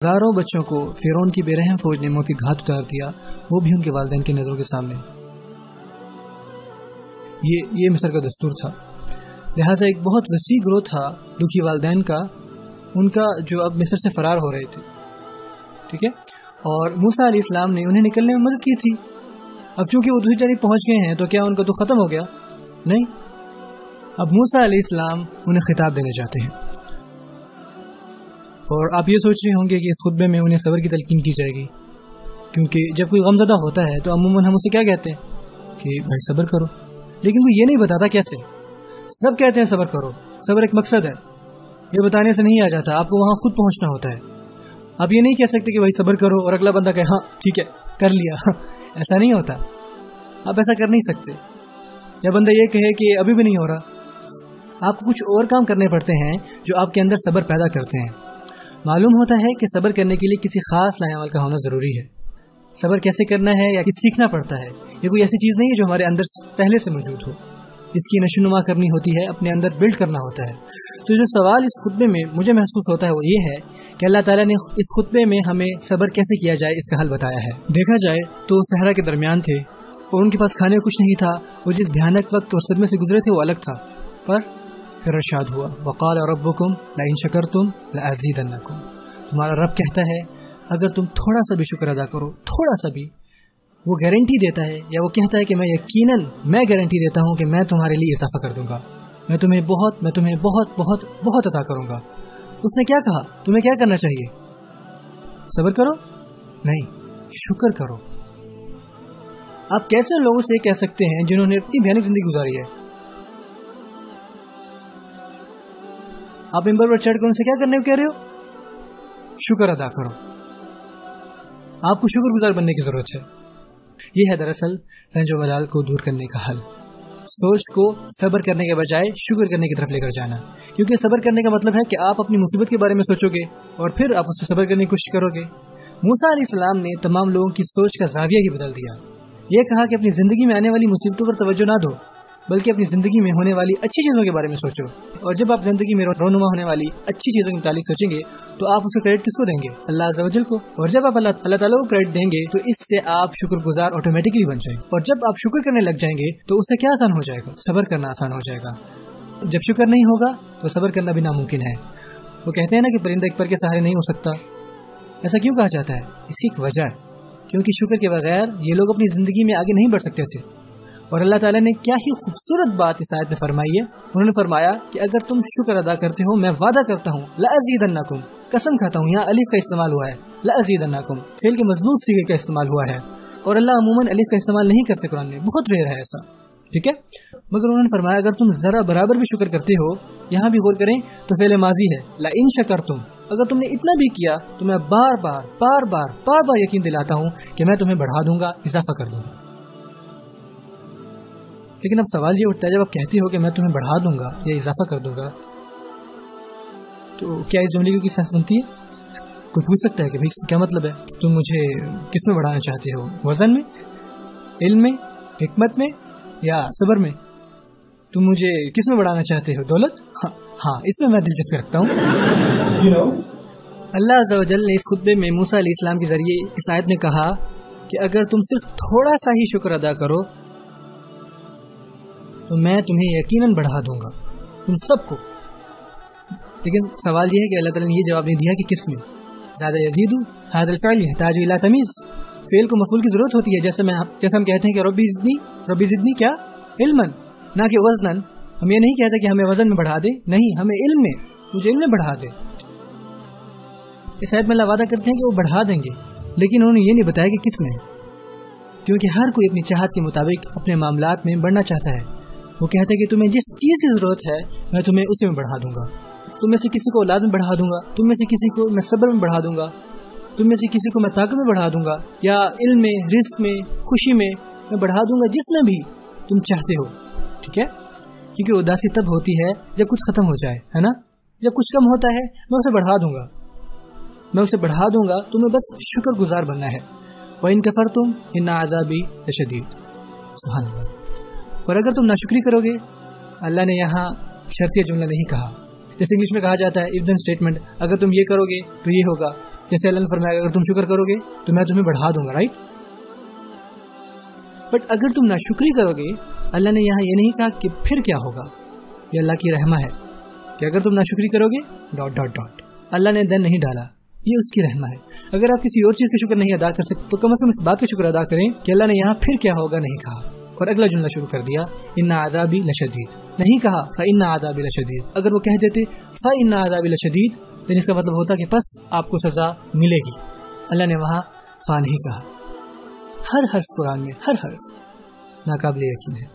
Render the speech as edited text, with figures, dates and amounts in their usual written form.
ہزاروں بچوں کو فرعون کی بے رحم فوج نے موت کی گھاٹ اتار دیا، وہ بھی ان کے والدین کی نظروں کے سامنے۔ یہ مصر کا دستور تھا۔ لہٰذا ایک بہت وسیع گروہ تھا دکھی والدین کا، ان کا جو اب مصر سے فرار ہو رہے تھے، ٹھیک ہے، اور موسیٰ علیہ السلام نے انہیں نکلنے میں مدد کی تھی۔ اب چونکہ وہ دوسری جانب پہنچ گئے ہیں تو کیا ان کا تو ختم ہو گیا؟ نہیں، اب موسیٰ علیہ السلام انہیں خطاب دینے چاہتے ہیں، اور آپ یہ سوچ رہے ہوں گے کہ اس خطبے میں انہیں صبر کی تلقین کی جائے گی، کیونکہ جب کوئی غم زدہ ہوتا ہے تو عموماً ہم اسے کیا کہتے ہیں کہ بھائی صبر کرو، لیکن کوئی یہ نہیں بتاتا کیسے۔ سب کہتے ہیں صبر کرو، صبر ایک مقصد ہے، یہ بتانے سے نہیں آ جاتا، آپ کو وہاں خود پہنچنا ہوتا ہے۔ آپ یہ نہیں کہہ سکتے کہ بھائی صبر کرو اور اگلا بندہ کہے ہاں ٹھیک ہے کر لیا، ایسا نہیں ہوتا، آپ ایسا کر نہیں سکتے۔ یا بندہ یہ کہے کہ ابھی بھی نہیں ہو رہا، آپ کو کچھ اور کام کرنے پڑتے ہیں جو آپ کے اندر صبر پیدا کرتے ہیں۔ معلوم ہوتا ہے کہ صبر کرنے کے لیے کسی خاص لائن عمل کا ہونا ضروری ہے۔ صبر کیسے کرنا ہے یا سیکھنا پڑتا ہے، یہ کوئی ایسی چیز نہیں ہے جو ہمارے اندر پہلے سے موجود ہو، اس کی نشو نما کرنی ہوتی ہے، اپنے اندر بلڈ کرنا ہوتا ہے۔ تو جو سوال اس خطبے میں مجھے محسوس ہوتا ہے وہ یہ ہے کہ اللہ تعالیٰ نے اس خطبے میں ہمیں صبر کیسے کیا جائے اس کا حل بتایا ہے۔ دیکھا جائے تو صحرا کے درمیان تھے اور ان کے پاس کھانے کچھ نہیں تھا، وہ جس بھیانک وقت اور صدمے سے گزرے تھے وہ الگ تھا، پر پھر ارشاد ہوا وقال ربکم لئن شکرتم لازیدنکم، تمہارا رب کہتا ہے اگر تم تھوڑا سا بھی شکر ادا کرو، تھوڑا سا بھی، وہ گارنٹی دیتا ہے، یا وہ کہتا ہے کہ میں یقیناً میں گارنٹی دیتا ہوں کہ میں تمہارے لیے اضافہ کر دوں گا، میں تمہیں بہت بہت بہت عطا کروں گا۔ اس نے کیا کہا؟ تمہیں کیا کرنا چاہیے؟ صبر کرو؟ نہیں، شکر کرو۔ آپ کیسے ان لوگوں سے کہہ سکتے ہیں جنہوں نے اتنی بھیانک زندگی گزاری ہے؟ آپ ممبر پر چڑھ کر ان سے کیا کرنے کو کہہ رہے ہو؟ شکر ادا کرو۔ آپ کو شکر گزار بننے کی ضرورت ہے۔ یہ ہے دراصل رنج و ملال کو دور کرنے کا حل، سوچ کو صبر کرنے کے بجائے شکر کرنے کی طرف لے کر جانا، کیونکہ صبر کرنے کا مطلب ہے کہ آپ اپنی مصیبت کے بارے میں سوچو گے اور پھر آپ اس پہ صبر کرنے کی کوشش کرو گے۔ موسیٰ علیہ السلام نے تمام لوگوں کی سوچ کا زاویہ ہی بدل دیا۔ یہ کہا کہ اپنی زندگی میں آنے والی مصیبتوں پر توجہ نہ دو، بلکہ اپنی زندگی میں ہونے والی اچھی چیزوں کے بارے میں سوچو، اور جب آپ زندگی میں رونما ہونے والی اچھی چیزوں کے متعلق سوچیں گے تو آپ اس کا کریڈٹ کس کو دیں گے؟ اللہ عز و جل کو۔ اور جب آپ اللہ تعالیٰ کو کریڈٹ دیں گے تو اس سے آپ شکر گزار آٹومیٹکلی بن جائیں گے، اور جب آپ شکر کرنے لگ جائیں گے تو اس سے کیا آسان ہو جائے گا؟ صبر کرنا آسان ہو جائے گا۔ جب شکر نہیں ہوگا تو صبر کرنا بھی ناممکن ہے۔ وہ کہتے ہیں نا کہ پرندہ ایک پر کے سہارے نہیں ہو سکتا، ایسا کیوں کہا جاتا ہے؟ اس کی ایک وجہ ہے، کیونکہ شکر کے بغیر یہ لوگ اپنی زندگی میں آگے نہیں بڑھ سکتے تھے۔ اور اللہ تعالیٰ نے کیا ہی خوبصورت بات اس آیت میں فرمائی ہے، انہوں نے فرمایا کہ اگر تم شکر ادا کرتے ہو میں وعدہ کرتا ہوں لازیدنکم، قسم کھاتا ہوں، یہاں الف کا استعمال ہوا ہے، لازیدنکم فعل کے مضبوط صیغے کا استعمال ہوا ہے، اور اللہ عموماً الف کا استعمال نہیں کرتے قرآن میں، بہت ریئر ہے ایسا، ٹھیک ہے، مگر انہوں نے فرمایا اگر تم ذرا برابر بھی شکر کرتے ہو، یہاں بھی غور کریں تو فعل ماضی ہے، لئن شکرتم، اگر تم نے اتنا بھی کیا تو میں بار بار یقین دلاتا ہوں کہ میں تمہیں بڑھا دوں گا، اضافہ کر دوں گا۔ لیکن اب سوال یہ اٹھتا ہے جب آپ کہتے ہو کہ میں تمہیں بڑھا دوں گا یا اضافہ کر دوں گا، تو کیا اس جملے کی سینس بنتی ہے؟ کوئی پوچھ سکتا ہے کہ بھائی کیا مطلب ہے؟ تم مجھے کس میں بڑھانا چاہتے ہو؟ وزن میں، علم میں، حکمت میں، یا صبر میں؟ تم مجھے کس میں بڑھانا چاہتے ہو؟ دولت؟ ہاں اس میں دلچسپی رکھتا ہوں۔ اللہ عز و جل نے اس خطبے میں موسیٰ علیہ السلام کے ذریعے اس آیت میں کہا کہ اگر تم صرف تھوڑا سا ہی شکر ادا کرو تو میں تمہیں یقیناً بڑھا دوں گا، تم سب کو۔ لیکن سوال یہ ہے کہ اللہ تعالیٰ نے یہ جواب نہیں دیا کہ کس میں؟ زیادہ یزید هذا الفعل يحتاج الى تمیز، فعل کو مفعول کی ضرورت ہوتی ہے، جیسے ہم کہتے ہیں کہ ربی زدنی کیا؟ علما، نہ کہ وزنا۔ ہم یہ نہیں کہتے کہ ہمیں وزن میں بڑھا دے، نہیں، ہمیں علم میں، مجھے علم میں بڑھا دے۔ اس آیت میں اللہ وعدہ کرتے ہیں کہ وہ بڑھا دیں گے، لیکن انہوں نے یہ نہیں بتایا کہ کس میں، کیونکہ ہر کوئی اپنی چاہت کے مطابق اپنے معاملات میں بڑھنا چاہتا ہے۔ وہ کہتا ہے کہ تمہیں جس چیز کی ضرورت ہے میں تمہیں اسی میں بڑھا دوں گا، تم میں سے کسی کو اولاد میں بڑھا دوں گا، تم میں سے کسی کو میں صبر میں بڑھا دوں گا، تم میں سے کسی کو میں طاقت میں بڑھا دوں گا، یا علم میں، رزق میں، خوشی میں بڑھا دوں گا، جس میں بھی تم چاہتے ہو، ٹھیک ہے؟ کیونکہ اداسی تب ہوتی ہے جب کچھ ختم ہو جائے، ہے نا؟ جب کچھ کم ہوتا ہے میں اسے بڑھا دوں گا، میں اسے بڑھا دوں گا، تمہیں بس شکر گزار بننا ہے۔ وَإِن كَفَرْتُمْ إِنَّ عَذَابِي لَشَدِيدٌ، سبحان اللہ۔ اور اگر تم ناشکری کرو گے، اللہ نے یہاں شرطیہ جملہ نہیں کہا، جیسے انگلش میں کہا جاتا ہے if then statement، اگر تم یہ کرو گے تو یہ ہوگا، جیسے اللہ نے فرمایا اگر تم شکر کرو گے تو میں تمہیں بڑھا دوں گا، رائٹ؟ بٹ اگر تم ناشکری کرو گے، اللہ نے یہاں یہ نہیں کہا کہ پھر کیا ہوگا. یہ اللہ کی رحمہ ہے کہ اگر تم ناشکری کرو گے ... اللہ نے دن نہیں ڈالا، یہ اس کی رحمہ ہے. اگر آپ کسی اور چیز کا شکر نہیں ادا کر سکتے تو کم از کم اس بات کا شکر ادا کریں کہ اللہ نے یہاں پھر کیا ہوگا نہیں کہا. اور اگلا جملہ شروع کر دیا ان عذابی لشدید، نہیں کہا فإن عذابی لشدید. اگر وہ کہہ دیتے فإن عذابی لشدید تو اس کا مطلب ہوتا کہ پس آپ کو سزا ملے گی. اللہ نے وہاں فا نہیں کہا. ہر حرف قرآن میں، ہر حرف ناقابل یقین ہے.